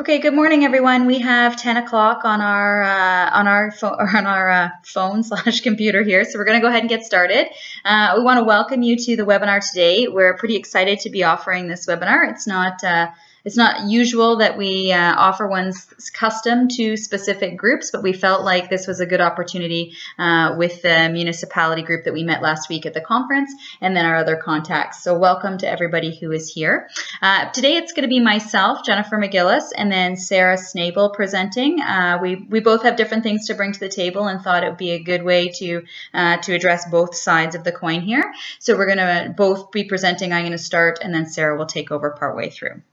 Okay, good morning, everyone. We have 10 o'clock on our phone/computer here, so we're going to go ahead and get started. We want to welcome you to the webinar today. We're pretty excited to be offering this webinar. It's not usual that we offer ones custom to specific groups, but we felt like this was a good opportunity with the municipality group that we met last week at the conference, and then our other contacts. So welcome to everybody who is here. Today it's going to be myself, Jennifer McGillis, and then Sarah Snable presenting. We both have different things to bring to the table and thought it would be a good way to address both sides of the coin here. So we're going to both be presenting. I'm going to start, and then Sarah will take over partway through.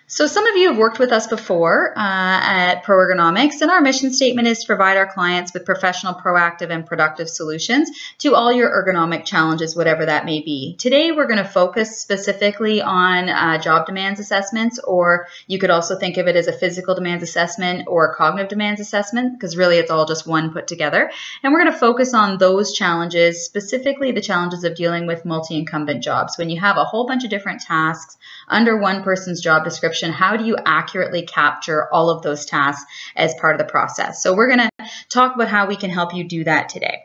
So some of you have worked with us before at PROergonomics, and our mission statement is to provide our clients with professional, proactive, and productive solutions to all your ergonomic challenges, whatever that may be. Today, we're going to focus specifically on job demands assessments, or you could also think of it as a physical demands assessment or a cognitive demands assessment, because really it's all just one put together. And we're going to focus on those challenges, specifically the challenges of dealing with multi-incumbent jobs. When you have a whole bunch of different tasks under one person's job description, how do you accurately capture all of those tasks as part of the process? So we're going to talk about how we can help you do that today.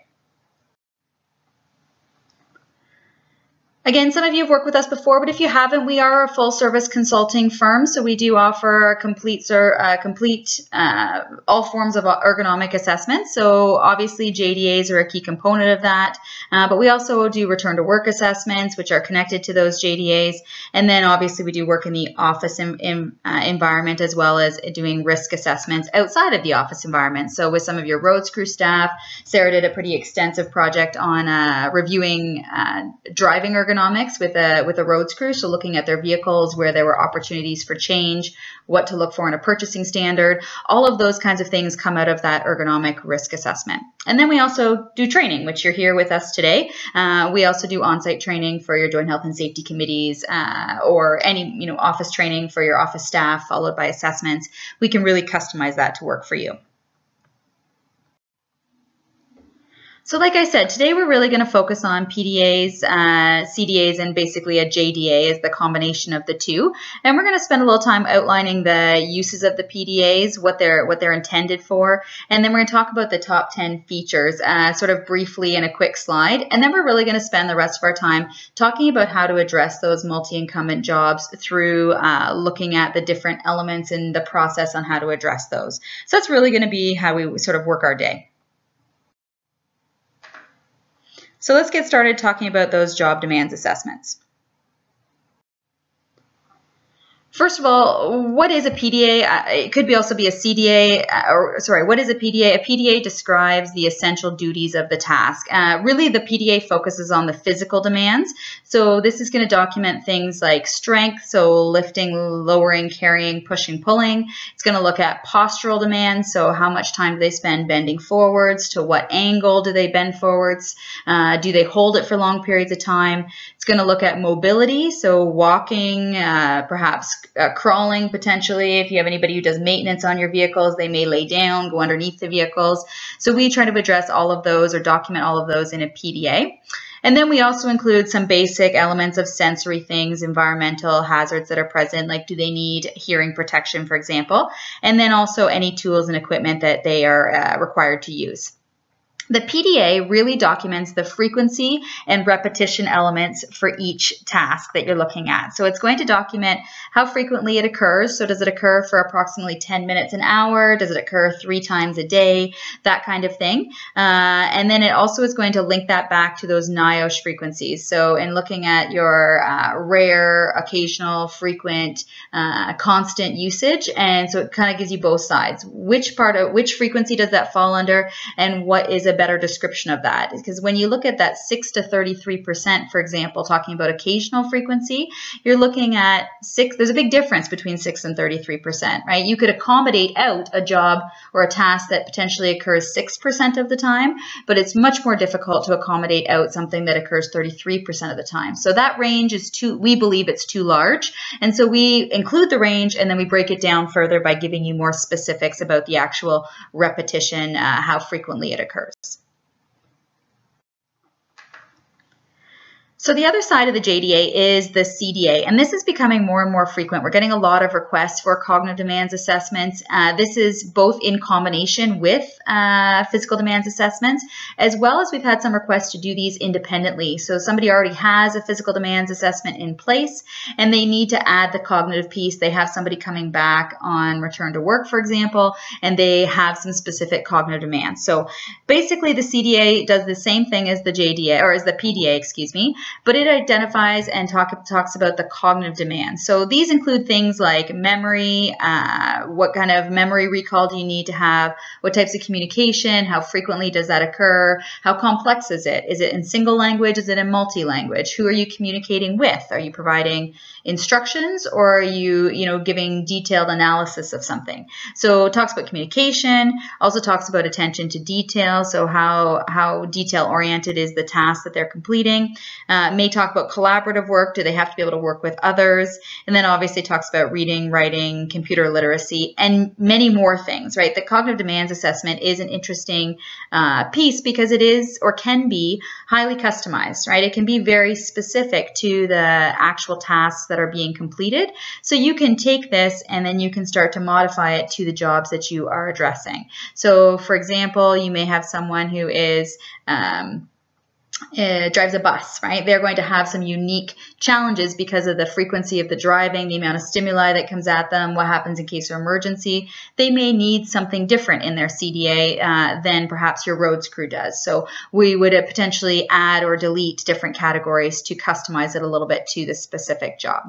Again, some of you have worked with us before, but if you haven't, we are a full-service consulting firm, so we do offer all forms of ergonomic assessments. So obviously, JDAs are a key component of that, but we also do return-to-work assessments, which are connected to those JDAs, and then obviously we do work in the office environment as well as doing risk assessments outside of the office environment. So with some of your road crew staff, Sarah did a pretty extensive project on reviewing driving ergonomics with a roads crew, so looking at their vehicles, where there were opportunities for change, what to look for in a purchasing standard. All of those kinds of things come out of that ergonomic risk assessment. And then we also do training, which you're here with us today. We also do on-site training for your joint health and safety committees, or any office training for your office staff, followed by assessments. We can really customize that to work for you. So like I said, today we're really going to focus on PDAs, CDAs, and basically a JDA is the combination of the two. And we're going to spend a little time outlining the uses of the PDAs, what they're intended for, and then we're going to talk about the top 10 features sort of briefly in a quick slide. And then we're really going to spend the rest of our time talking about how to address those multi-incumbent jobs through looking at the different elements in the process on how to address those. So that's really going to be how we sort of work our day. So let's get started talking about those job demands assessments. First of all, what is a PDA? It could also be a CDA, what is a PDA? A PDA describes the essential duties of the task. Really, the PDA focuses on the physical demands. So this is going to document things like strength, so lifting, lowering, carrying, pushing, pulling. It's going to look at postural demands, so how much time do they spend bending forwards, to what angle do they bend forwards, do they hold it for long periods of time. It's going to look at mobility, so walking, perhaps crawling potentially. If you have anybody who does maintenance on your vehicles, they may lay down, go underneath the vehicles. So we try to address all of those or document all of those in a PDA. And then we also include some basic elements of sensory things, environmental hazards that are present, like do they need hearing protection, for example, and then also any tools and equipment that they are required to use. The PDA really documents the frequency and repetition elements for each task that you're looking at. So it's going to document how frequently it occurs. So does it occur for approximately 10 minutes an hour? Does it occur 3 times a day? That kind of thing. And then it also is going to link that back to those NIOSH frequencies. So in looking at your rare, occasional, frequent, constant usage. And so it kind of gives you both sides. Which frequency does that fall under, and what is a better description of that? Because when you look at that 6 to 33%, for example, talking about occasional frequency, you're looking at 6. There's a big difference between 6 and 33%, right? You could accommodate out a job or a task that potentially occurs 6% of the time, but it's much more difficult to accommodate out something that occurs 33% of the time. So that range is we believe it's too large. And so we include the range, and then we break it down further by giving you more specifics about the actual repetition, how frequently it occurs. So the other side of the JDA is the CDA, and this is becoming more and more frequent. We're getting a lot of requests for cognitive demands assessments. This is both in combination with physical demands assessments, as well as we've had some requests to do these independently. So somebody already has a physical demands assessment in place, and they need to add the cognitive piece. They have somebody coming back on return to work, for example, and they have some specific cognitive demands. So basically the CDA does the same thing as the JDA, or as the PDA, excuse me, but it identifies and talks about the cognitive demands. So these include things like memory, what kind of memory recall do you need to have, what types of communication, how frequently does that occur, how complex is it in single language, is it in multi-language, who are you communicating with, are you providing instructions, or are you giving detailed analysis of something. So it talks about communication, also talks about attention to detail, so how detail oriented is the task that they're completing. May talk about collaborative work. Do they have to be able to work with others? And then obviously talks about reading, writing, computer literacy, and many more things, right? The cognitive demands assessment is an interesting piece because it is or can be highly customized, right? It can be very specific to the actual tasks that are being completed. So you can take this and then you can start to modify it to the jobs that you are addressing. So for example, you may have someone who is drives a bus, right? They're going to have some unique challenges because of the frequency of the driving, the amount of stimuli that comes at them, what happens in case of emergency. They may need something different in their CDA than perhaps your roads crew does. So we would potentially add or delete different categories to customize it a little bit to the specific job.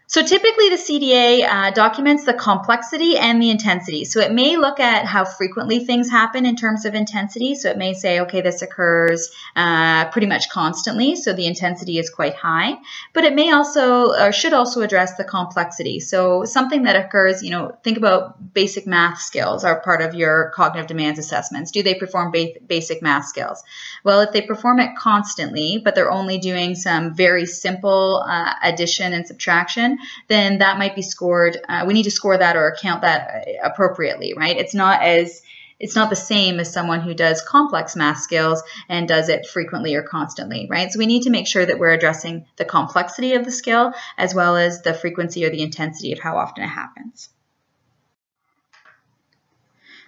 So typically the CDA documents the complexity and the intensity. So it may look at how frequently things happen in terms of intensity. So it may say, okay, this occurs pretty much constantly, so the intensity is quite high. But it may also, or should also address the complexity. So something that occurs, think about basic math skills are part of your cognitive demands assessments. Do they perform basic math skills? Well, if they perform it constantly, but they're only doing some very simple addition and subtraction, then that might be scored. We need to score that or count that appropriately, right? It's not the same as someone who does complex math skills and does it frequently or constantly, right? So we need to make sure that we're addressing the complexity of the skill as well as the frequency or the intensity of how often it happens.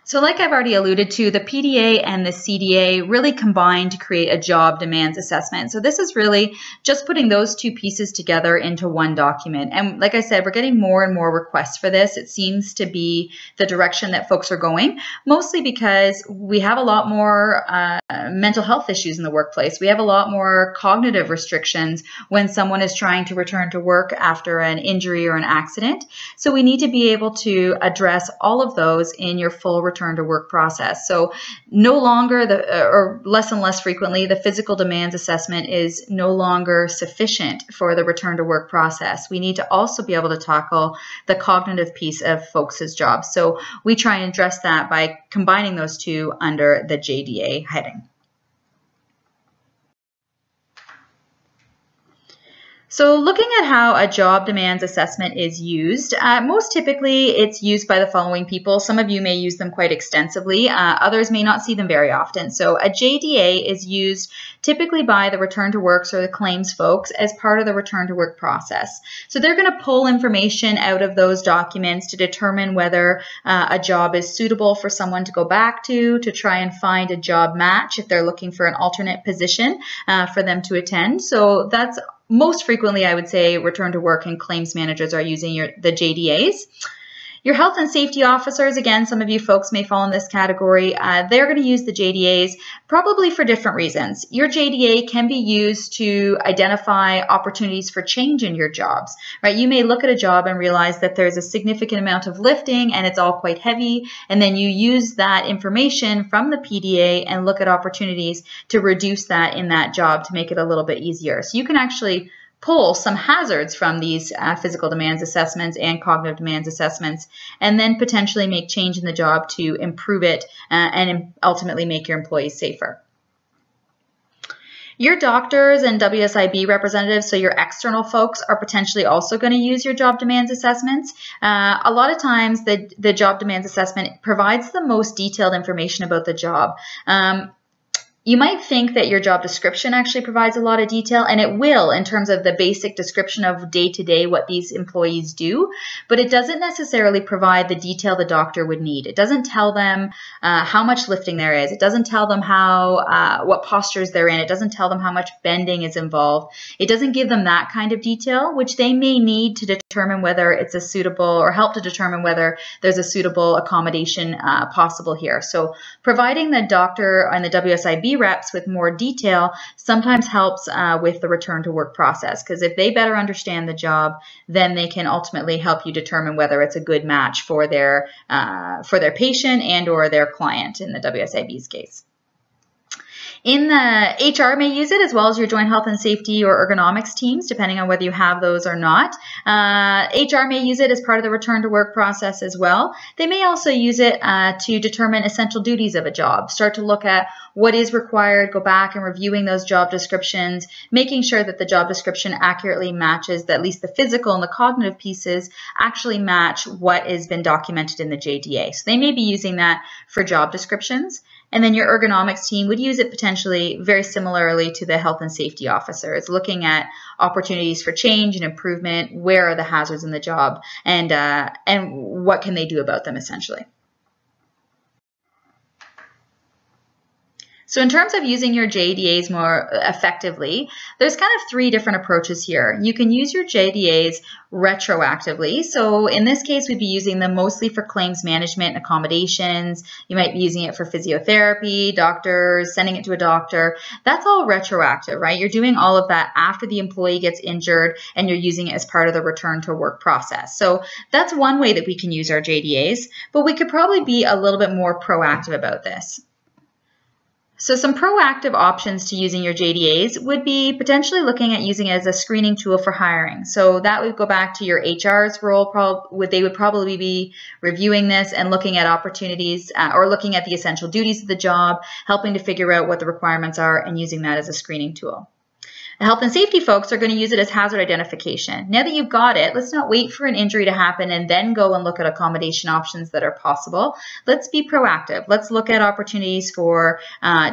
So like I've already alluded to, the PDA and the CDA really combine to create a job demands assessment. So this is really just putting those two pieces together into one document. And like I said, we're getting more and more requests for this. It seems to be the direction that folks are going, mostly because we have a lot more mental health issues in the workplace. We have a lot more cognitive restrictions when someone is trying to return to work after an injury or an accident. So we need to be able to address all of those in your full return to work process. So no longer, or less and less frequently, the physical demands assessment is no longer sufficient for the return to work process. We need to also be able to tackle the cognitive piece of folks' jobs. So we try and address that by combining those two under the JDA heading. So looking at how a job demands assessment is used, most typically it's used by the following people. Some of you may use them quite extensively. Others may not see them very often. So a JDA is used typically by the return to works or the claims folks as part of the return to work process. So they're going to pull information out of those documents to determine whether a job is suitable for someone to go back to try and find a job match if they're looking for an alternate position for them to attend. So that's most frequently, I would say, return to work and claims managers are using the JDAs. Your health and safety officers, again, some of you folks may fall in this category. They're going to use the JDAs probably for different reasons. Your JDA can be used to identify opportunities for change in your jobs, right? You may look at a job and realize that there's a significant amount of lifting and it's all quite heavy, and then you use that information from the PDA and look at opportunities to reduce that in that job to make it a little bit easier. So you can actually pull some hazards from these physical demands assessments and cognitive demands assessments, and then potentially make change in the job to improve it and ultimately make your employees safer. Your doctors and WSIB representatives, so your external folks, are potentially also going to use your job demands assessments. A lot of times the job demands assessment provides the most detailed information about the job. You might think that your job description actually provides a lot of detail, and it will in terms of the basic description of day-to-day what these employees do, but it doesn't necessarily provide the detail the doctor would need. It doesn't tell them how much lifting there is. It doesn't tell them what postures they're in. It doesn't tell them how much bending is involved. It doesn't give them that kind of detail, which they may need to determine whether it's a suitable, or help to determine whether there's a suitable accommodation possible here. So providing the doctor and the WSIB reps with more detail sometimes helps with the return to work process, because if they better understand the job, then they can ultimately help you determine whether it's a good match for their patient and or their client in the WSIB's case. In the HR may use it, as well as your joint health and safety or ergonomics teams, depending on whether you have those or not. HR may use it as part of the return to work process as well. They may also use it to determine essential duties of a job, start to look at what is required, go back and reviewing those job descriptions, making sure that the job description accurately matches, that at least the physical and the cognitive pieces actually match what has been documented in the JDA. So they may be using that for job descriptions. And then your ergonomics team would use it potentially very similarly to the health and safety officers, looking at opportunities for change and improvement, where are the hazards in the job, and what can they do about them essentially. So in terms of using your JDAs more effectively, there's kind of three different approaches here. You can use your JDAs retroactively. So in this case, we'd be using them mostly for claims management and accommodations. You might be using it for physiotherapy, doctors, sending it to a doctor. That's all retroactive, right? You're doing all of that after the employee gets injured, and you're using it as part of the return to work process. So that's one way that we can use our JDAs, but we could probably be a little bit more proactive about this. So some proactive options to using your JDAs would be potentially looking at using it as a screening tool for hiring. So that would go back to your HR's role. They would probably be reviewing this and looking at opportunities or looking at the essential duties of the job, helping to figure out what the requirements are and using that as a screening tool. The health and safety folks are going to use it as hazard identification. Now that you've got it, let's not wait for an injury to happen and then go and look at accommodation options that are possible. Let's be proactive. Let's look at opportunities for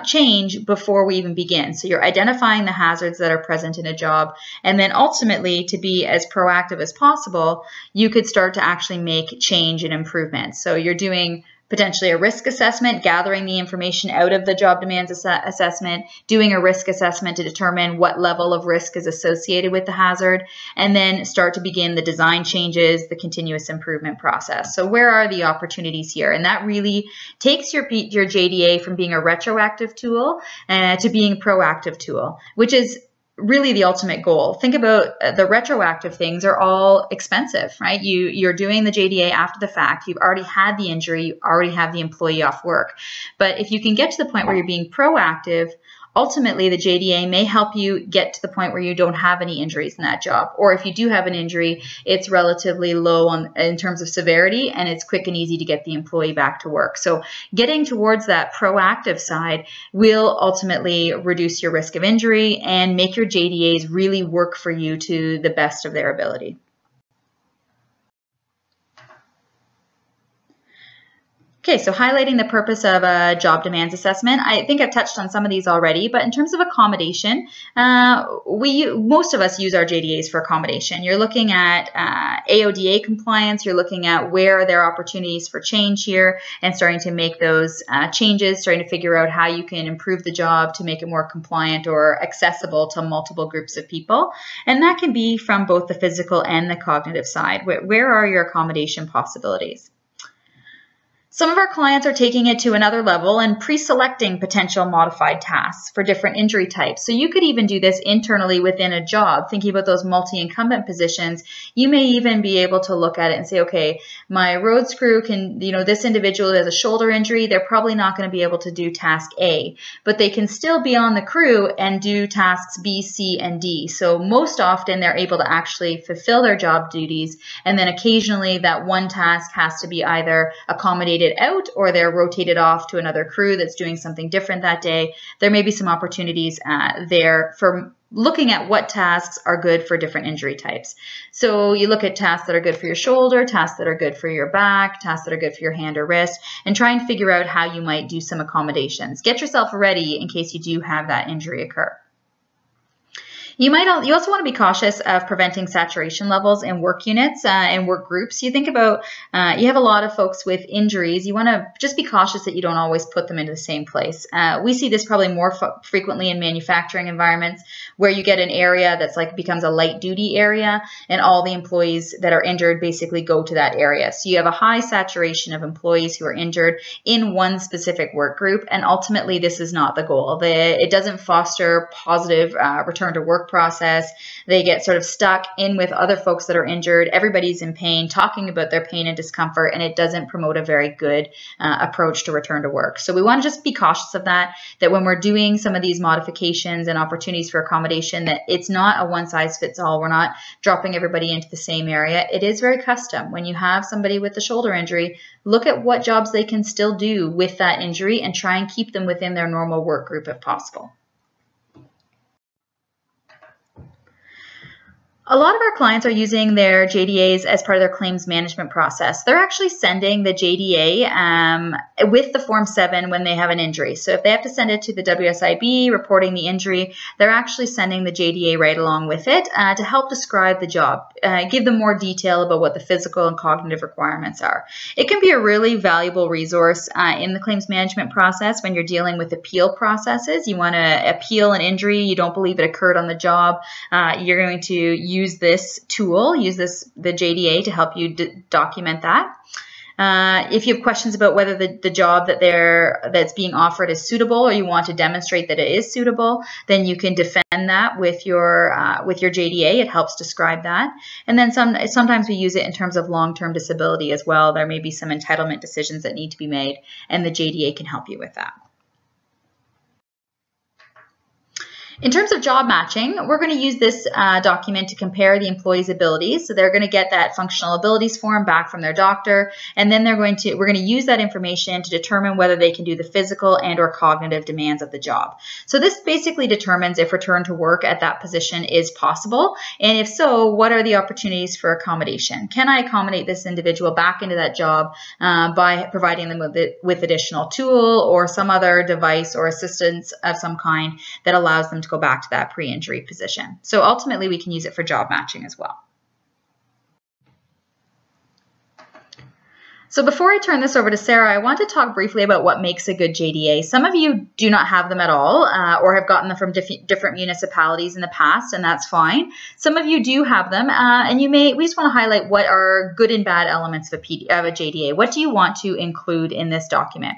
change before we even begin. So you're identifying the hazards that are present in a job, and then ultimately, to be as proactive as possible, you could start to actually make change and improvements. So you're doing potentially a risk assessment, gathering the information out of the job demands assessment, doing a risk assessment to determine what level of risk is associated with the hazard, and then start to begin the design changes, the continuous improvement process. So where are the opportunities here? And that really takes your JDA from being a retroactive tool to being a proactive tool, which is really the ultimate goal. Think about the retroactive things are all expensive, right? You're doing the JDA after the fact. You've already had the injury. You already have the employee off work. But if you can get to the point where you're being proactive, ultimately the JDA may help you get to the point where you don't have any injuries in that job. Or if you do have an injury, it's relatively low in terms of severity, and it's quick and easy to get the employee back to work. So getting towards that proactive side will ultimately reduce your risk of injury and make your JDAs really work for you to the best of their ability. Okay, so highlighting the purpose of a job demands assessment. I think I've touched on some of these already, but in terms of accommodation, most of us use our JDAs for accommodation. You're looking at AODA compliance, you're looking at where are there opportunities for change here and starting to make those changes, starting to figure out how you can improve the job to make it more compliant or accessible to multiple groups of people. And that can be from both the physical and the cognitive side. Where are your accommodation possibilities? Some of our clients are taking it to another level and pre-selecting potential modified tasks for different injury types. So you could even do this internally within a job. Thinking about those multi-incumbent positions, you may even be able to look at it and say, okay, my roads crew can, this individual has a shoulder injury. They're probably not going to be able to do task A, but they can still be on the crew and do tasks B, C, and D. So most often they're able to actually fulfill their job duties. And then occasionally that one task has to be either accommodated rotated out or they're rotated off to another crew that's doing something different that day, there may be some opportunities there for looking at what tasks are good for different injury types. So you look at tasks that are good for your shoulder, tasks that are good for your back, tasks that are good for your hand or wrist, and try and figure out how you might do some accommodations. Get yourself ready in case you do have that injury occur. You also want to be cautious of preventing saturation levels in work units and work groups. You think about, you have a lot of folks with injuries. You want to just be cautious that you don't always put them into the same place. We see this probably more frequently in manufacturing environments where you get an area that's like becomes a light duty area and all the employees that are injured basically go to that area. So you have a high saturation of employees who are injured in one specific work group, and ultimately this is not the goal. It doesn't foster positive return to work process. They get sort of stuck in with other folks that are injured. Everybody's in pain, talking about their pain and discomfort, and it doesn't promote a very good approach to return to work. So we want to just be cautious of that when we're doing some of these modifications and opportunities for accommodation, that it's not a one-size-fits-all. We're not dropping everybody into the same area. It is very custom. When you have somebody with a shoulder injury, look at what jobs they can still do with that injury and try and keep them within their normal work group if possible. A lot of our clients are using their JDAs as part of their claims management process. They're actually sending the JDA with the Form 7 when they have an injury. So if they have to send it to the WSIB reporting the injury, they're actually sending the JDA right along with it to help describe the job, give them more detail about what the physical and cognitive requirements are. It can be a really valuable resource in the claims management process when you're dealing with appeal processes. You want to appeal an injury, you don't believe it occurred on the job, you're going to use this tool, the JDA, to help you document that. If you have questions about whether the job that's being offered is suitable, or you want to demonstrate that it is suitable, then you can defend that with your JDA. It helps describe that. And then sometimes we use it in terms of long-term disability as well. There may be some entitlement decisions that need to be made, and the JDA can help you with that. In terms of job matching, we're going to use this document to compare the employee's abilities. So they're going to get that functional abilities form back from their doctor, and then we're going to use that information to determine whether they can do the physical and or cognitive demands of the job. So this basically determines if return to work at that position is possible, and if so, what are the opportunities for accommodation? Can I accommodate this individual back into that job by providing them with additional tool or some other device or assistance of some kind that allows them to go back to that pre-injury position. So ultimately, we can use it for job matching as well. So before I turn this over to Sarah, I want to talk briefly about what makes a good JDA. Some of you do not have them at all or have gotten them from different municipalities in the past, and that's fine. Some of you do have them, and we just want to highlight what are good and bad elements of a JDA. What do you want to include in this document?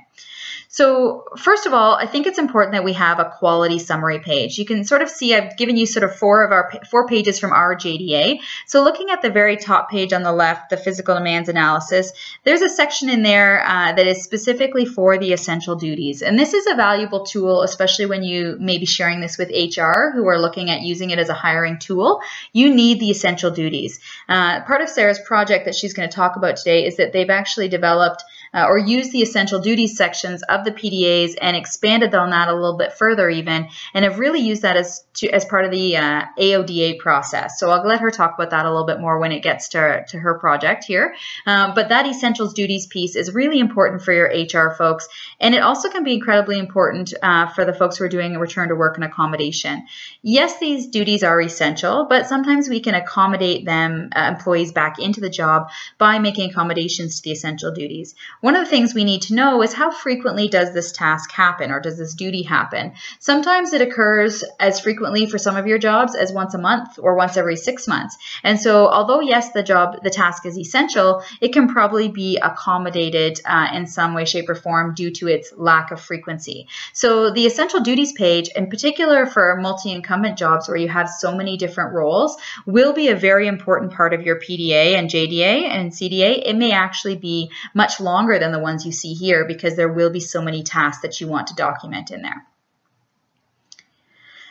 So first of all, I think it's important that we have a quality summary page. You can sort of see I've given you sort of four pages from our JDA. So looking at the very top page on the left, the physical demands analysis, there's a section in there that is specifically for the essential duties. And this is a valuable tool, especially when you may be sharing this with HR who are looking at using it as a hiring tool. You need the essential duties. Part of Sarah's project that she's going to talk about today is that they've actually developed or used the essential duties sections of the PDAs and expanded on that a little bit further even, and have really used that as part of the AODA process. So I'll let her talk about that a little bit more when it gets to her project here. But that essentials duties piece is really important for your HR folks, and it also can be incredibly important for the folks who are doing a return to work and accommodation. Yes, these duties are essential, but sometimes we can accommodate them, employees back into the job by making accommodations to the essential duties. One of the things we need to know is how frequently does this task happen, or does this duty happen? Sometimes it occurs as frequently for some of your jobs as once a month or once every 6 months. And so although yes, the task is essential, it can probably be accommodated in some way, shape, or form due to its lack of frequency. So the essential duties page, in particular for multi-incumbent jobs where you have so many different roles, will be a very important part of your PDA and JDA and CDA. It may actually be much longer than the ones you see here because there will be so many tasks that you want to document in there.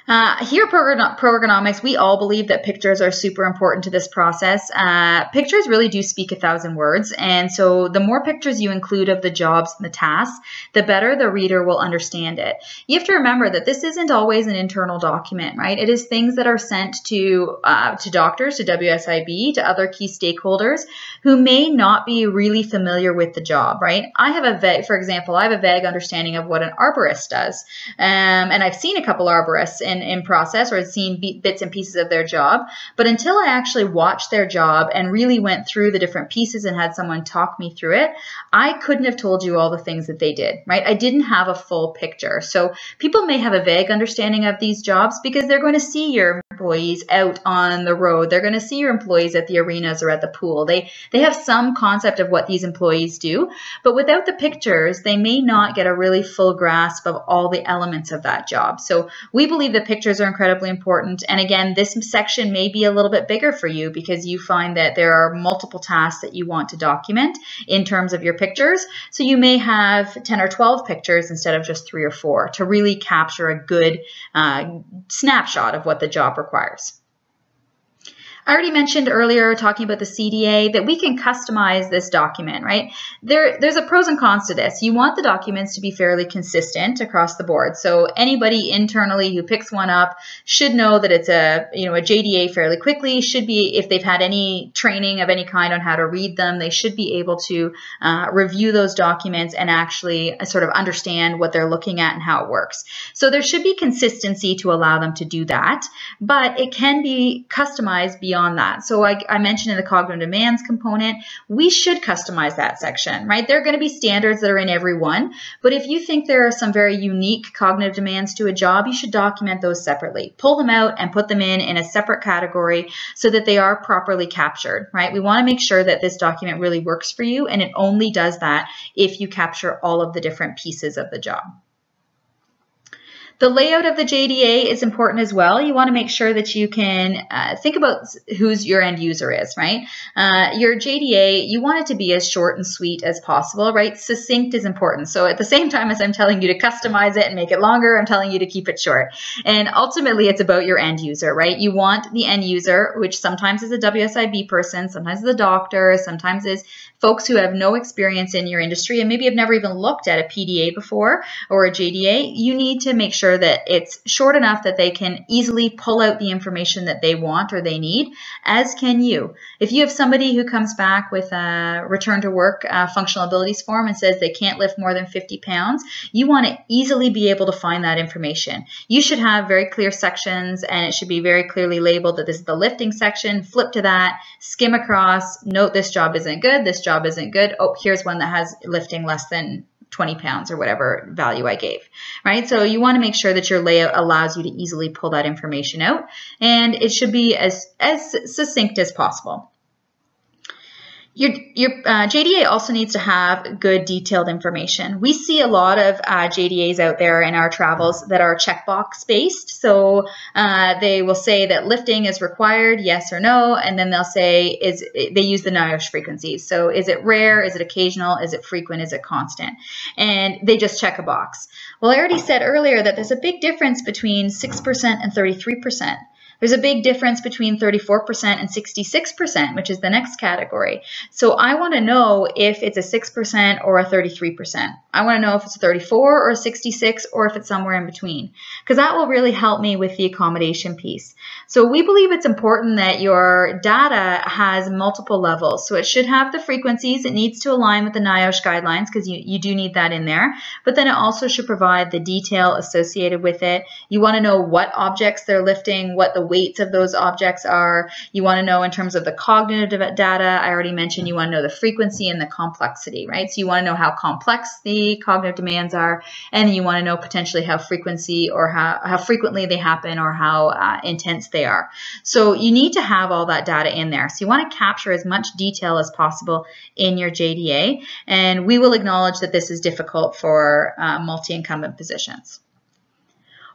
Here at PROergonomics, we all believe that pictures are super important to this process. Pictures really do speak 1,000 words, and so the more pictures you include of the jobs and the tasks, the better the reader will understand it. You have to remember that this isn't always an internal document, right? It is things that are sent to doctors, to WSIB, to other key stakeholders who may not be really familiar with the job, right? For example, I have a vague understanding of what an arborist does, and I've seen a couple arborists in process, or I've seen bits and pieces of their job, but until I actually watched their job and really went through the different pieces and had someone talk me through it, I couldn't have told you all the things that they did, right? I didn't have a full picture. So people may have a vague understanding of these jobs because they're going to see your employees out on the road. They're going to see your employees at the arenas or at the pool. They have some concept of what these employees do, but without the pictures, they may not get a really full grasp of all the elements of that job. So we believe that pictures are incredibly important. And again, this section may be a little bit bigger for you because you find that there are multiple tasks that you want to document in terms of your pictures. So you may have 10 or 12 pictures instead of just 3 or 4 to really capture a good snapshot of what the job requires. I already mentioned earlier, talking about the CDA, that we can customize this document, right? There's a pros and cons to this. You want the documents to be fairly consistent across the board. So anybody internally who picks one up should know that it's a JDA fairly quickly, should be, if they've had any training of any kind on how to read them, they should be able to review those documents and actually sort of understand what they're looking at and how it works. So there should be consistency to allow them to do that, but it can be customized beyond that. So I mentioned in the cognitive demands component, we should customize that section, right? There are going to be standards that are in every one, but if you think there are some very unique cognitive demands to a job, you should document those separately. Pull them out and put them in a separate category so that they are properly captured, right? We want to make sure that this document really works for you, and it only does that if you capture all of the different pieces of the job. The layout of the JDA is important as well. You want to make sure that you can think about who's your end user is, right? Your JDA, you want it to be as short and sweet as possible, right? Succinct is important. So at the same time as I'm telling you to customize it and make it longer, I'm telling you to keep it short. And ultimately, it's about your end user, right? You want the end user, which sometimes is a WSIB person, sometimes is a doctor, sometimes is folks who have no experience in your industry and maybe have never even looked at a PDA before or a JDA. You need to make sure that it's short enough that they can easily pull out the information that they want or they need, as can you. If you have somebody who comes back with a return to work functional abilities form and says they can't lift more than 50 pounds, you want to easily be able to find that information. You should have very clear sections, and it should be very clearly labeled that this is the lifting section. Flip to that, skim across, note this job isn't good, this job isn't good. Oh, here's one that has lifting less than 20 pounds or whatever value I gave, right? So you want to make sure that your layout allows you to easily pull that information out, and it should be as succinct as possible. Your JDA also needs to have good detailed information. We see a lot of JDAs out there in our travels that are checkbox based. So they will say that lifting is required, yes or no, and then they'll say they use the NIOSH frequencies. So is it rare? Is it occasional? Is it frequent? Is it constant? And they just check a box. Well, I already said earlier that there's a big difference between 6% and 33%. There's a big difference between 34% and 66%, which is the next category. So I want to know if it's a 6% or a 33%. I want to know if it's a 34 or a 66 or if it's somewhere in between, because that will really help me with the accommodation piece. So we believe it's important that your data has multiple levels. So it should have the frequencies. It needs to align with the NIOSH guidelines because you do need that in there. But then it also should provide the detail associated with it. You want to know what objects they're lifting, what the weights of those objects are. You want to know in terms of the cognitive data. I already mentioned you want to know the frequency and the complexity, right? So you want to know how complex the cognitive demands are, and you want to know potentially how frequency or how frequently they happen or how intense they are. So you need to have all that data in there. So you want to capture as much detail as possible in your JDA, and we will acknowledge that this is difficult for multi-incumbent positions.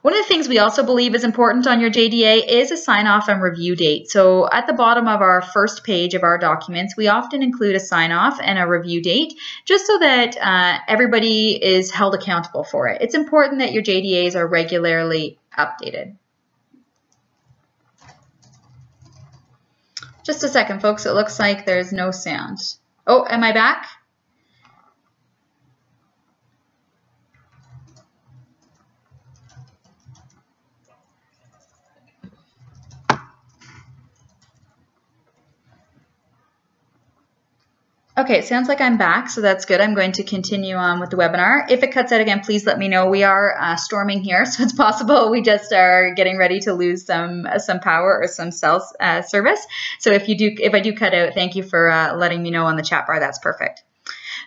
One of the things we also believe is important on your JDA is a sign-off and review date. So at the bottom of our first page of our documents, we often include a sign-off and a review date, just so that everybody is held accountable for it. It's important that your JDAs are regularly updated. Just a second, folks. It looks like there's no sound. Oh, am I back? Okay, it sounds like I'm back, so that's good. I'm going to continue on with the webinar. If it cuts out again, please let me know. We are storming here, so it's possible we just are getting ready to lose some power or some cell service. So if I do cut out, thank you for letting me know on the chat bar. That's perfect.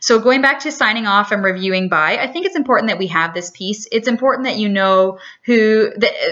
So going back to signing off and reviewing by, I think it's important that we have this piece. It's important that you know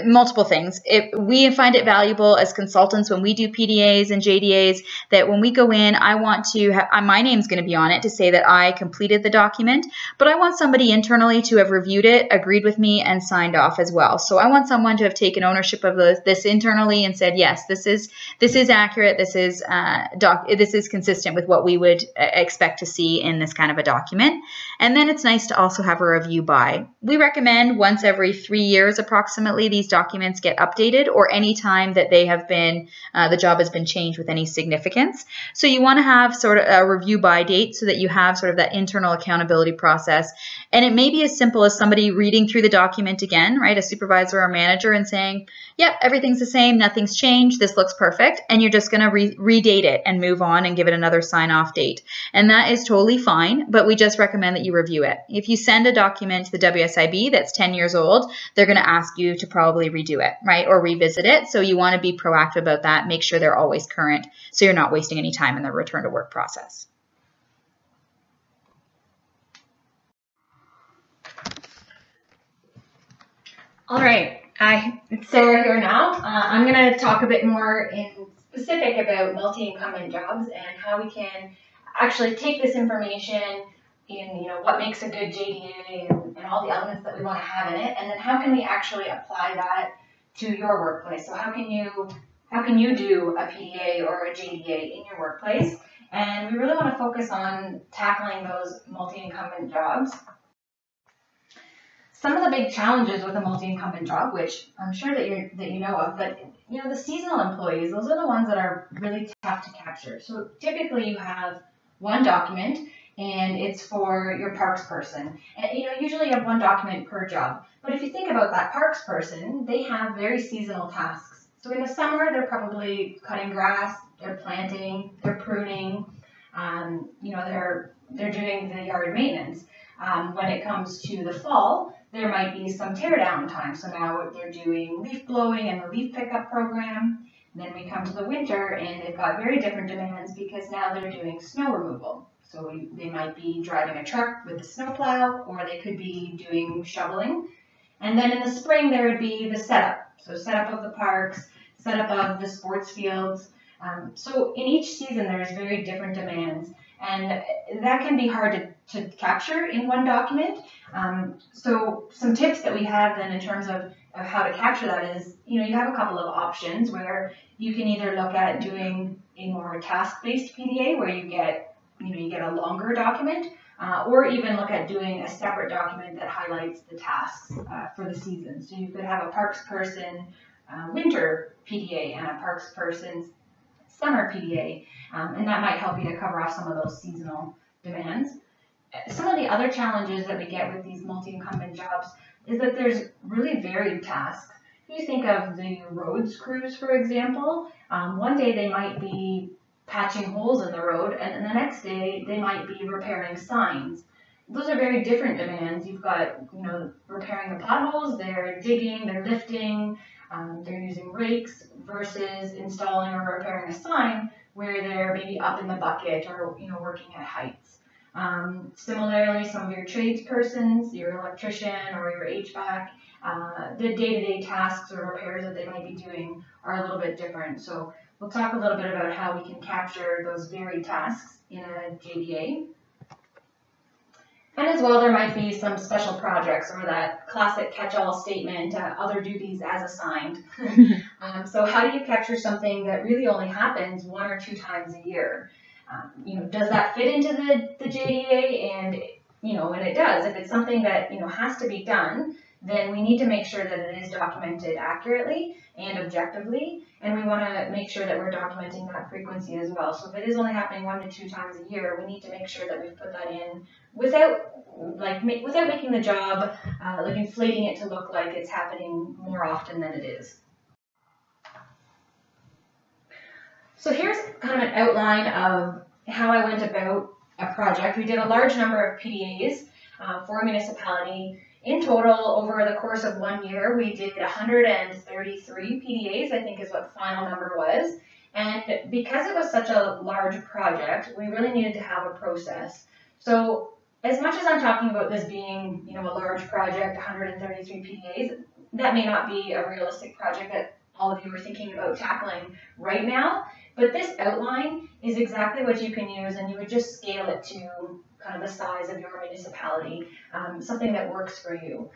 multiple things. We find it valuable as consultants when we do PDAs and JDAs that when we go in, I want to have, my name's going to be on it to say that I completed the document, but I want somebody internally to have reviewed it, agreed with me, and signed off as well. So I want someone to have taken ownership of this internally and said, yes, this is accurate. This is consistent with what we would expect to see in this kind of a document. And then it's nice to also have a review by. We recommend once every 3 years approximately these documents get updated, or any time that they have been the job has been changed with any significance. So you want to have sort of a review by date so that you have sort of that internal accountability process. And it may be as simple as somebody reading through the document again, right, a supervisor or manager, and saying, yep, everything's the same, nothing's changed, this looks perfect, and you're just going to redate it and move on and give it another sign-off date. And that is totally fine, but we just recommend that you review it. If you send a document to the WSIB that's 10 years old, they're going to ask you to probably redo it, right, or revisit it. So you want to be proactive about that, make sure they're always current so you're not wasting any time in the return to work process. All right, it's Sarah here now. I'm going to talk a bit more in specific about multi-incumbent jobs and how we can actually take this information in, what makes a good JDA and all the elements that we want to have in it, and then how can we actually apply that to your workplace. So how can you do a PDA or a JDA in your workplace? And we really want to focus on tackling those multi-incumbent jobs. Some of the big challenges with a multi-incumbent job, which I'm sure that you know of, but the seasonal employees, those are the ones that are really tough to capture. So typically you have one document and it's for your parks person. And usually you have one document per job. But if you think about that parks person, they have very seasonal tasks. So in the summer, they're probably cutting grass, they're planting, they're pruning, they're doing the yard maintenance. When it comes to the fall, there might be some tear down time. So now they're doing leaf blowing and the leaf pickup program. And then we come to the winter and they've got very different demands because now they're doing snow removal. So they might be driving a truck with a snowplow, or they could be doing shoveling. And then in the spring, there would be the setup. So setup of the parks, setup of the sports fields. So in each season, there's very different demands. And that can be hard to capture in one document. So some tips that we have then in terms of how to capture that is, you have a couple of options where you can either look at doing a more task-based PDA where you get a longer document, or even look at doing a separate document that highlights the tasks for the season. So you could have a parks person winter PDA and a parks person summer PDA, and that might help you to cover off some of those seasonal demands. Some of the other challenges that we get with these multi-incumbent jobs is that there's really varied tasks. If you think of the roads crews, for example, one day they might be patching holes in the road, and the next day they might be repairing signs. Those are very different demands. You've got, repairing the potholes, they're digging, they're lifting, they're using rakes, versus installing or repairing a sign where they're maybe up in the bucket or, working at heights. Similarly, some of your tradespersons, your electrician or your HVAC, the day-to-day tasks or repairs that they might be doing are a little bit different. So we'll talk a little bit about how we can capture those varied tasks in a JDA. And as well, there might be some special projects or that classic catch-all statement, other duties as assigned. So how do you capture something that really only happens 1 or 2 times a year? Does that fit into the JDA? And, and it does. If it's something that, has to be done, then we need to make sure that it is documented accurately and objectively, and we want to make sure that we're documenting that frequency as well. So if it is only happening 1 to 2 times a year, we need to make sure that we've put that in without making the job, like inflating it to look like it's happening more often than it is. So here's kind of an outline of how I went about a project. We did a large number of PDAs for a municipality. In total, over the course of 1 year, we did 133 PDAs, I think is what the final number was. And because it was such a large project, we really needed to have a process. So as much as I'm talking about this being, a large project, 133 PDAs, that may not be a realistic project that all of you are thinking about tackling right now. But this outline is exactly what you can use, and you would just scale it to kind of the size of your municipality, something that works for you.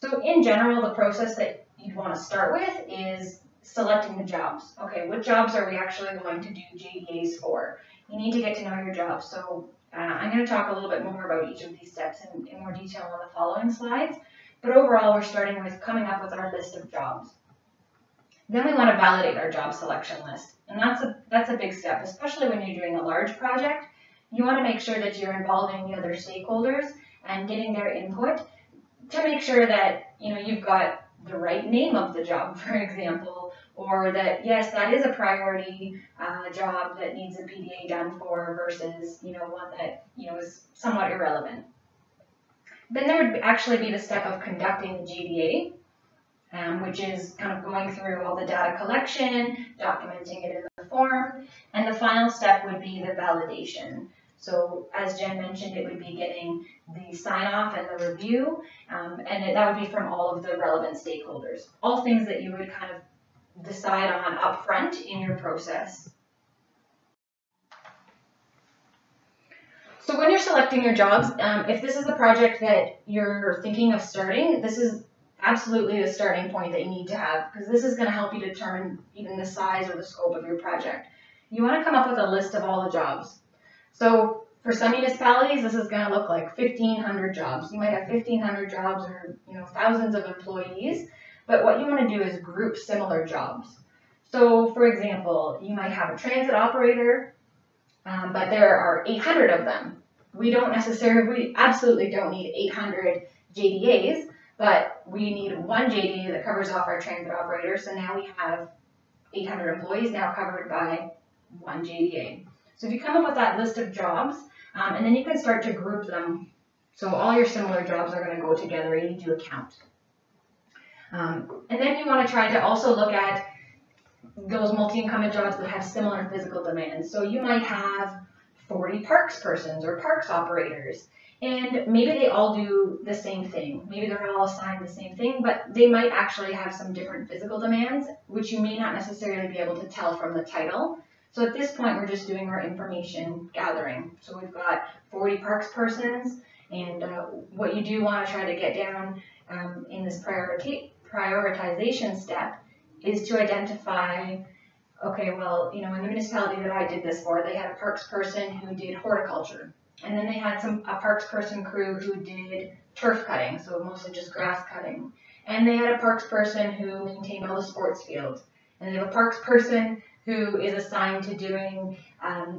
So in general, the process that you'd want to start with is selecting the jobs. Okay, what jobs are we actually going to do JDAs for? You need to get to know your jobs. So I'm going to talk a little bit more about each of these steps in more detail on the following slides. But overall, we're starting with coming up with our list of jobs. Then we want to validate our job selection list. And that's a big step, especially when you're doing a large project. You want to make sure that you're involving the other stakeholders and getting their input to make sure that you've got the right name of the job, for example, or that yes, that is a priority job that needs a PDA done for versus one that is somewhat irrelevant. Then there would actually be the step of conducting the JDA. Which is kind of going through all the data collection, documenting it in the form, and the final step would be the validation. So as Jen mentioned, it would be getting the sign-off and the review, and that would be from all of the relevant stakeholders. All things that you would kind of decide on upfront in your process. So when you're selecting your jobs, if this is a project that you're thinking of starting, this is absolutely the starting point that you need to have, because this is going to help you determine even the size or the scope of your project. You want to come up with a list of all the jobs. So for some municipalities, this is going to look like 1,500 jobs. You might have 1,500 jobs or thousands of employees, but what you want to do is group similar jobs. So for example, you might have a transit operator, but there are 800 of them. We absolutely don't need 800 JDAs, but we need one JDA that covers off our transit operator. So now we have 800 employees now covered by one JDA. So if you come up with that list of jobs, and then you can start to group them. So all your similar jobs are going to go together. You do a count. And then you want to try to also look at those multi-incumbent jobs that have similar physical demands. So you might have 40 parks persons or parks operators. And maybe they all do the same thing. Maybe they're all assigned the same thing, but they might actually have some different physical demands, which you may not necessarily be able to tell from the title. So at this point, we're just doing our information gathering. So we've got 40 parks persons, and what you do want to try to get down in this prioritization step is to identify, okay, well, in the municipality that I did this for, they had a parks person who did horticulture. And then they had a parks person crew who did turf cutting, so mostly just grass cutting. And they had a parks person who maintained all the sports fields. And they have a parks person who is assigned to doing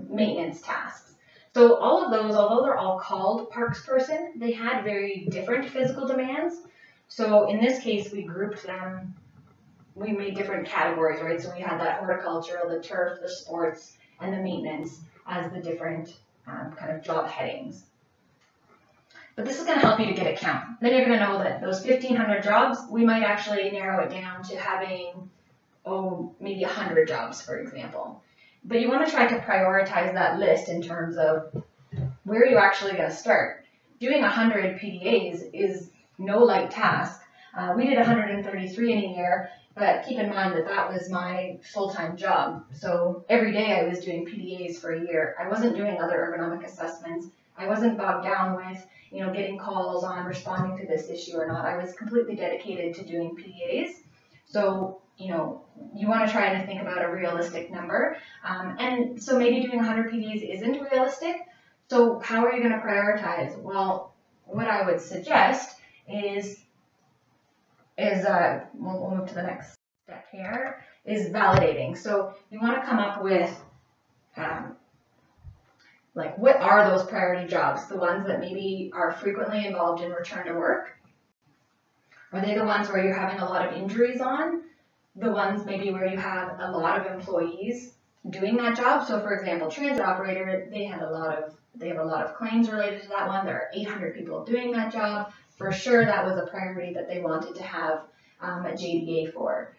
maintenance tasks. So all of those, although they're all called parks person, they had very different physical demands. So in this case, we grouped them, we made different categories, right? So we had that horticultural, the turf, the sports, and the maintenance as the different kind of job headings. But this is going to help you to get a count. Then you're going to know that those 1,500 jobs, we might actually narrow it down to having, maybe 100 jobs, for example. But you want to try to prioritize that list in terms of where are you actually going to start. Doing 100 PDAs is no light task. We did 133 in a year, but keep in mind that that was my full-time job. So every day I was doing PDAs for a year. I wasn't doing other ergonomic assessments. I wasn't bogged down with, getting calls on responding to this issue or not. I was completely dedicated to doing PDAs. So, you want to try to think about a realistic number. And so maybe doing 100 PDAs isn't realistic. So how are you going to prioritize? Well, what I would suggest is is, we'll move to the next step here, is validating. So you want to come up with, like, what are those priority jobs? The ones that maybe are frequently involved in return to work? Are they the ones where you're having a lot of injuries on? The ones maybe where you have a lot of employees doing that job? So for example, transit operator, they have a lot of claims related to that one. There are 800 people doing that job. For sure, that was a priority that they wanted to have a JDA for.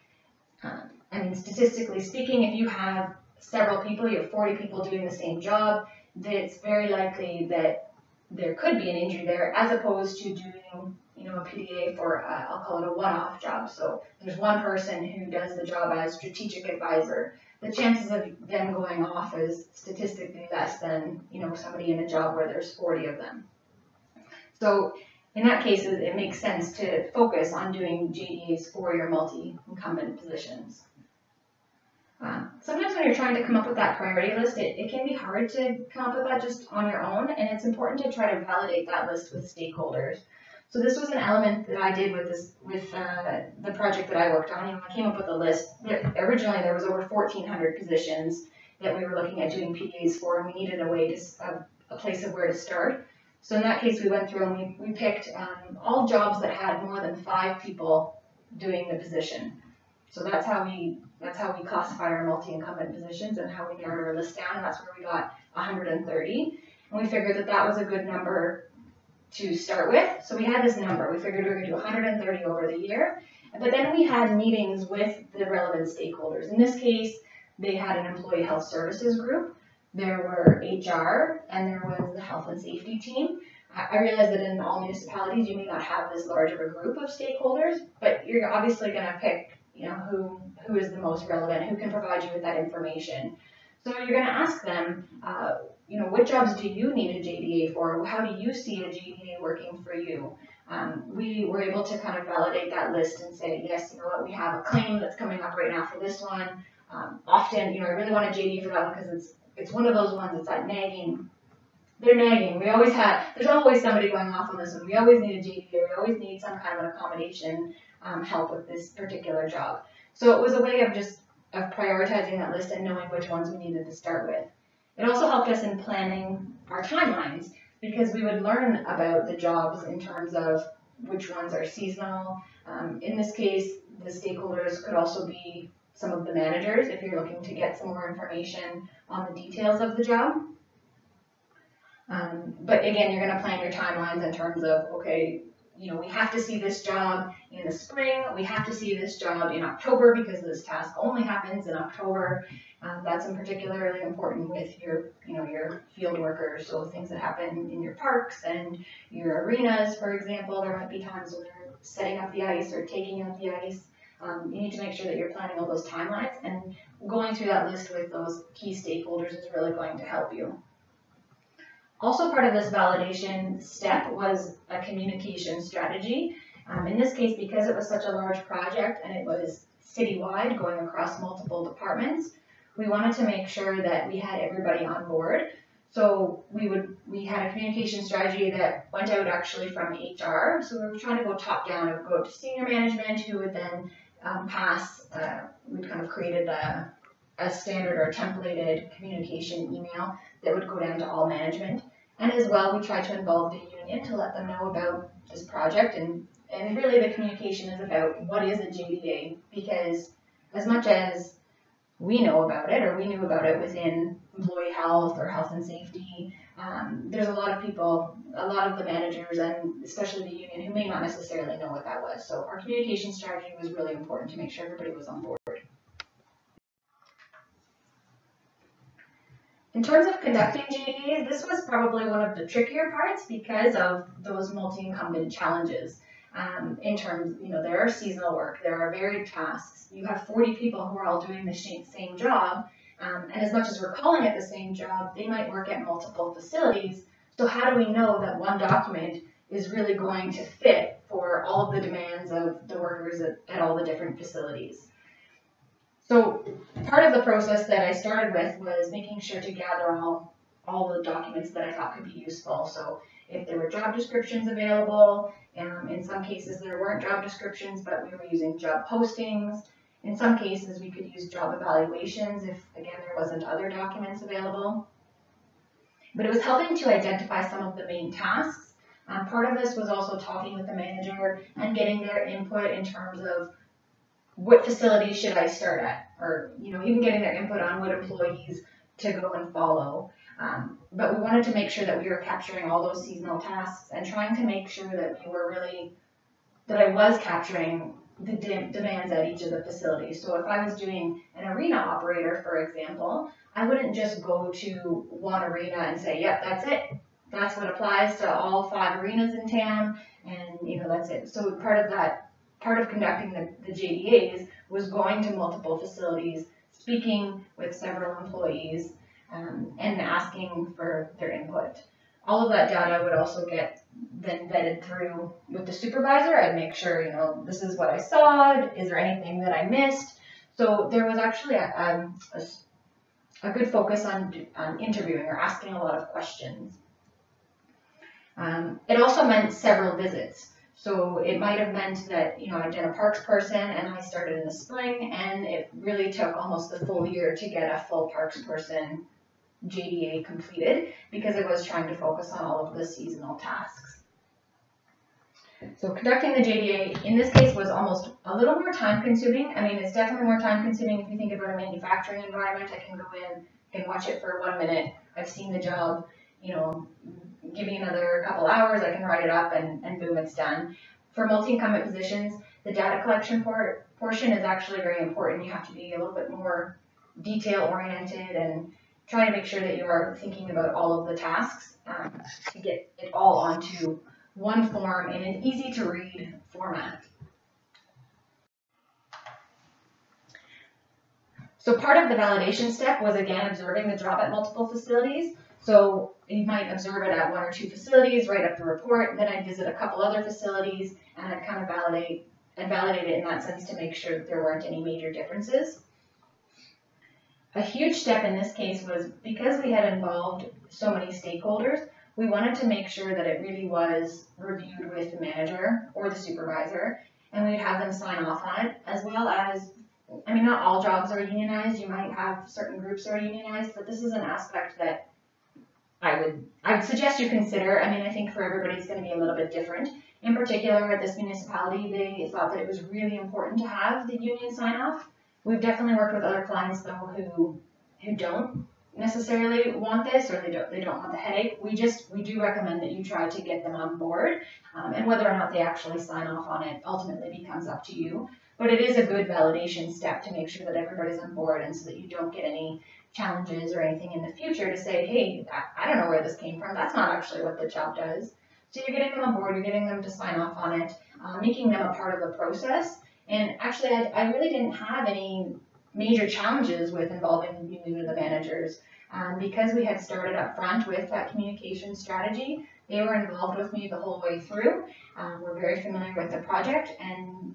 I mean, statistically speaking, if you have several people, you have 40 people doing the same job, it's very likely that there could be an injury there, as opposed to doing, you know, a PDA for, I'll call it a one-off job. So there's one person who does the job as strategic advisor. The chances of them going off is statistically less than, you know, somebody in a job where there's 40 of them. So in that case, it makes sense to focus on doing JDAs for your multi-incumbent positions. Sometimes when you're trying to come up with that priority list, it can be hard to come up with that just on your own, and it's important to try to validate that list with stakeholders. So this was an element that I did with the project that I worked on. You know, I came up with a list. Originally, there was over 1,400 positions that we were looking at doing PDAs for, and we needed a place of where to start. So in that case, we went through and we picked all jobs that had more than 5 people doing the position. So that's how we classify our multi-incumbent positions and how we narrowed our list down. And that's where we got 130. And we figured that that was a good number to start with. So we had this number. We figured we were going to do 130 over the year. But then we had meetings with the relevant stakeholders. In this case, they had an employee health services group. There were HR, and there was the health and safety team. I realize that in all municipalities, you may not have this large of a group of stakeholders, but you're obviously going to pick, you know, who is the most relevant, who can provide you with that information. So you're going to ask them, you know, what jobs do you need a JDA for? How do you see a JDA working for you? We were able to kind of validate that list and say, yes, you know what, we have a claim that's coming up right now for this one. Often, you know, I really want a JDA for that one because it's one of those ones that's like nagging. They're nagging. There's always somebody going off on this one. We always need a JDA. We always need some kind of an accommodation help with this particular job. So it was a way of prioritizing that list and knowing which ones we needed to start with. It also helped us in planning our timelines because we would learn about the jobs in terms of which ones are seasonal. In this case, the stakeholders could also be some of the managers if you're looking to get some more information on the details of the job. But again, you're going to plan your timelines in terms of, okay, you know, we have to see this job in the spring, we have to see this job in October because this task only happens in October. That's in particularly important with your, you know, your field workers, so things that happen in your parks and your arenas, for example. There might be times when they're setting up the ice or taking out the ice. You need to make sure that you're planning all those timelines, and going through that list with those key stakeholders is really going to help you. Also part of this validation step was a communication strategy. In this case, because it was such a large project and it was citywide going across multiple departments, we wanted to make sure that we had everybody on board. So we had a communication strategy that went out actually from HR. So we were trying to go top down and go to senior management, who would then pass, we'd kind of created a standard or templated communication email that would go down to all management. And as well, we tried to involve the union to let them know about this project. And really the communication is about what is a JDA, because as much as we know about it, or we knew about it within employee health or health and safety, there's a lot of people, a lot of the managers, and especially the union, who may not necessarily know what that was. So our communication strategy was really important to make sure everybody was on board. In terms of conducting JDAs, this was probably one of the trickier parts because of those multi-incumbent challenges. In terms, you know, there are seasonal work, there are varied tasks. You have 40 people who are all doing the same job, and as much as we're calling it the same job, they might work at multiple facilities. So how do we know that one document is really going to fit for all of the demands of the workers at all the different facilities? So part of the process that I started with was making sure to gather all the documents that I thought could be useful. So if there were job descriptions available. In some cases there weren't job descriptions, but we were using job postings. In some cases we could use job evaluations if, again, there wasn't other documents available. But it was helping to identify some of the main tasks. Part of this was also talking with the manager and getting their input in terms of what facilities should I start at, or even getting their input on what employees to go and follow. But we wanted to make sure that we were capturing all those seasonal tasks and trying to make sure that I was capturing the demands at each of the facilities. So if I was doing an arena operator, for example, I wouldn't just go to one arena and say, yep, that's it. That's what applies to all 5 arenas in town, and that's it. So part of conducting the JDAs was going to multiple facilities, speaking with several employees, and asking for their input. All of that data would also get then vetted through with the supervisor. I'd make sure, this is what I saw. Is there anything that I missed? So there was actually a good focus on interviewing or asking a lot of questions. It also meant several visits. So it might have meant that, I'd been a parks person and I started in the spring, and it really took almost the full year to get a full parks person JDA completed because it was trying to focus on all of the seasonal tasks. So conducting the JDA in this case was almost a little more time consuming. I mean, it's definitely more time consuming if you think about a manufacturing environment. I can go in, I can watch it for 1 minute. I've seen the job, give me another couple hours, I can write it up and boom, it's done. For multi-incumbent positions, the data collection portion is actually very important. You have to be a little bit more detail oriented and try to make sure that you are thinking about all of the tasks to get it all onto one form in an easy to read format. So part of the validation step was, again, observing the job at multiple facilities. So you might observe it at 1 or 2 facilities, write up the report, then I'd visit a couple other facilities, and I'd kind of validate it in that sense to make sure that there weren't any major differences. A huge step in this case was, because we had involved so many stakeholders, we wanted to make sure that it really was reviewed with the manager or the supervisor, and we'd have them sign off on it, as well as, I mean, not all jobs are unionized. You might have certain groups that are unionized, but this is an aspect that I would suggest you consider. I mean, I think for everybody it's going to be a little bit different. In particular, at this municipality, they thought that it was really important to have the union sign off. We've definitely worked with other clients though who don't necessarily want this, or they don't want the headache. We do recommend that you try to get them on board, and whether or not they actually sign off on it ultimately becomes up to you. But it is a good validation step to make sure that everybody's on board, and so that you don't get any challenges or anything in the future to say, hey, I don't know where this came from. That's not actually what the job does. So you're getting them on board, you're getting them to sign off on it, making them a part of the process. And actually, I really didn't have any major challenges with involving the union or the managers. Because we had started up front with that communication strategy, they were involved with me the whole way through. We're very familiar with the project, and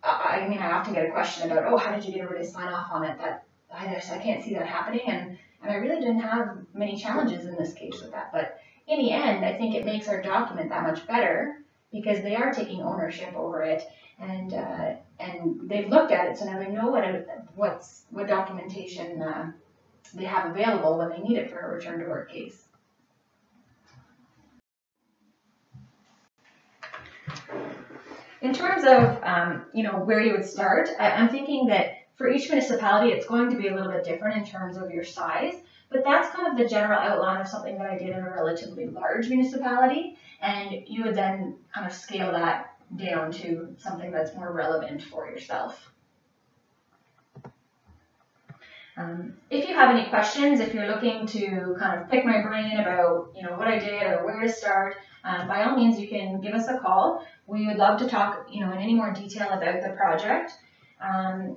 I mean, I often get a question about, oh, how did you get everybody to sign off on it? That I can't see that happening, and I really didn't have many challenges in this case with that. But in the end, I think it makes our document that much better because they are taking ownership over it, and they've looked at it, so now they know what documentation they have available when they need it for a return to work case. In terms of where you would start, I'm thinking that for each municipality it's going to be a little bit different in terms of your size, but that's kind of the general outline of something that I did in a relatively large municipality, and you would then kind of scale that down to something that's more relevant for yourself. If you have any questions, if you're looking to kind of pick my brain about what I did or where to start, by all means you can give us a call. We would love to talk in any more detail about the project.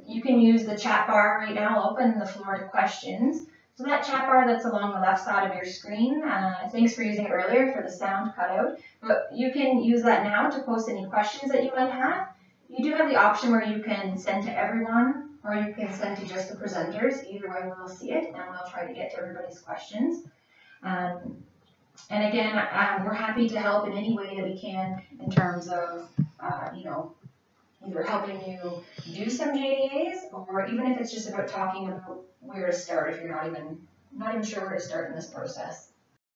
You can use the chat bar right now. I'll open the floor to questions. So that chat bar that's along the left side of your screen, thanks for using it earlier for the sound cutout, but you can use that now to post any questions that you might have. You do have the option where you can send to everyone, or you can send to just the presenters. Either way, we'll see it, and we'll try to get to everybody's questions. And again, we're happy to help in any way that we can in terms of, either helping you do some JDAs, or even if it's just about talking about where to start if you're not even sure where to start in this process.